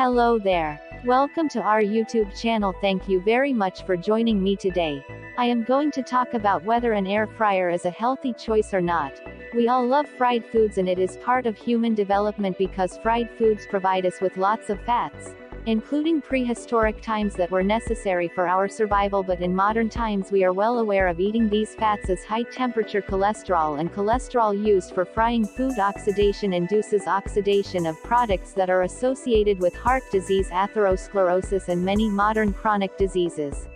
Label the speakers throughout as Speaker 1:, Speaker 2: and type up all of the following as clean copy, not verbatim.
Speaker 1: Hello there. Welcome to our YouTube channel. Thank you very much for joining me today. I am going to talk about whether an air fryer is a healthy choice or not. We all love fried foods and it is part of human development because fried foods provide us with lots of fats, including prehistoric times that were necessary for our survival, but in modern times we are well aware of eating these fats as high temperature cholesterol, and cholesterol used for frying food. Oxidation induces oxidation of products that are associated with heart disease, atherosclerosis, and many modern chronic diseases.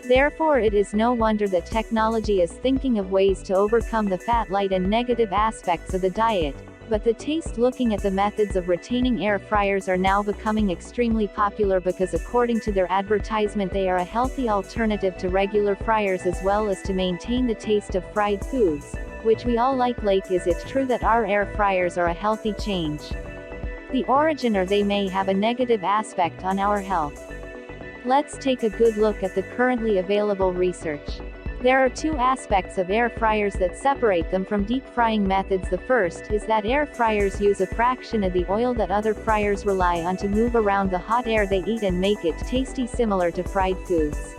Speaker 1: Therefore, it is no wonder that technology is thinking of ways to overcome the fat, light, and negative aspects of the diet. But the taste. Looking at the methods of retaining air fryers are now becoming extremely popular because according to their advertisement they are a healthy alternative to regular fryers as well as to maintain the taste of fried foods, which we all like. Is it true that our air fryers are a healthy change? The origin, or they may have a negative aspect on our health. Let's take a good look at the currently available research. There are two aspects of air fryers that separate them from deep frying methods. The first is that air fryers use a fraction of the oil that other fryers rely on to move around the hot air they eat and make it tasty, similar to fried foods.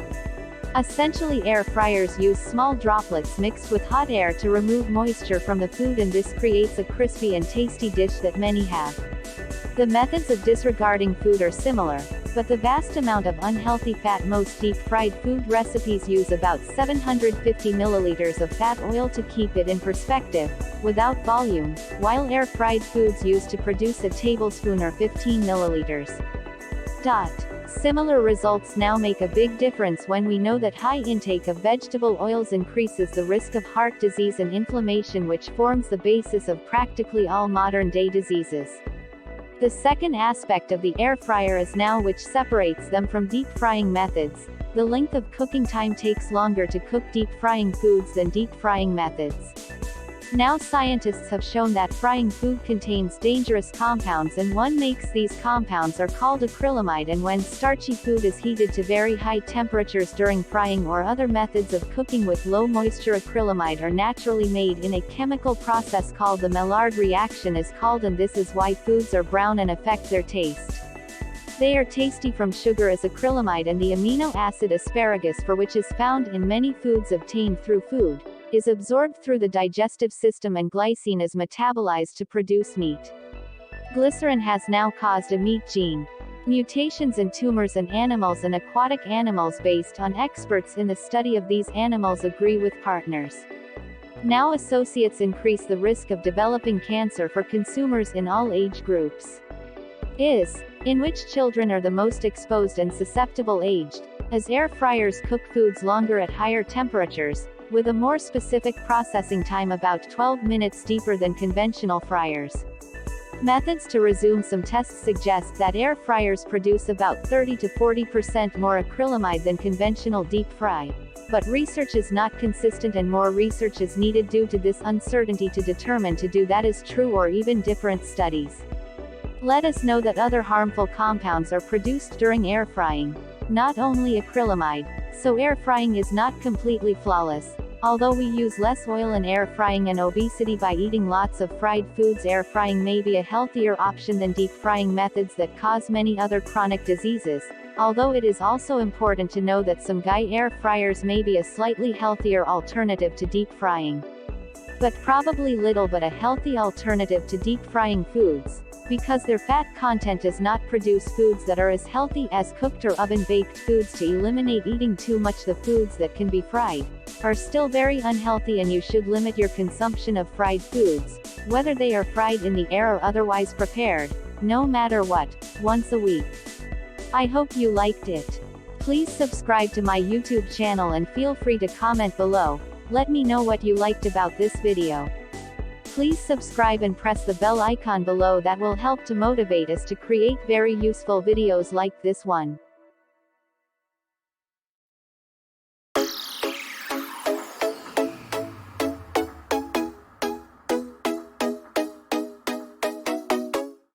Speaker 1: Essentially, air fryers use small droplets mixed with hot air to remove moisture from the food, and this creates a crispy and tasty dish that many have. The methods of disregarding food are similar, but the vast amount of unhealthy fat. Most deep-fried food recipes use about 750 milliliters of fat oil to keep it in perspective, without volume, while air-fried foods use to produce a tablespoon or 15 milliliters. Similar results now make a big difference when we know that high intake of vegetable oils increases the risk of heart disease and inflammation, which forms the basis of practically all modern-day diseases. The second aspect of the air fryer is now which separates them from deep frying methods. The length of cooking time takes longer to cook deep frying foods than deep frying methods. Now scientists have shown that frying food contains dangerous compounds, and one makes these compounds are called acrylamide, and when starchy food is heated to very high temperatures during frying or other methods of cooking with low moisture, acrylamide are naturally made in a chemical process called the Maillard reaction is called, and this is why foods are brown and affect their taste. They are tasty from sugar as acrylamide, and the amino acid asparagus, for which is found in many foods obtained through food, is absorbed through the digestive system, and glycine is metabolized to produce meat. Glycerin has now caused a meat gene mutations in tumors in animals and aquatic animals. Based on experts in the study of these animals agree with partners. Now associates increase the risk of developing cancer for consumers in all age groups. In which children are the most exposed and susceptible aged, as air fryers cook foods longer at higher temperatures, with a more specific processing time about 12 minutes deeper than conventional fryers. Methods to resume. Some tests suggest that air fryers produce about 30 to 40% more acrylamide than conventional deep fry. But research is not consistent, and more research is needed due to this uncertainty to determine that is true, or even different studies. Let us know that other harmful compounds are produced during air frying, not only acrylamide. So air frying is not completely flawless. Although we use less oil in air frying and obesity by eating lots of fried foods, air frying may be a healthier option than deep frying methods that cause many other chronic diseases. Although it is also important to know that some air fryers may be a slightly healthier alternative to deep frying. But probably little but a healthy alternative to deep frying foods, because their fat content does not produce foods that are as healthy as cooked or oven-baked foods. To eliminate eating too much, the foods that can be fried are still very unhealthy, and you should limit your consumption of fried foods, whether they are fried in the air or otherwise prepared, no matter what, once a week. I hope you liked it. Please subscribe to my YouTube channel and feel free to comment below. Let me know what you liked about this video. Please subscribe and press the bell icon below. That will help to motivate us to create very useful videos like this one.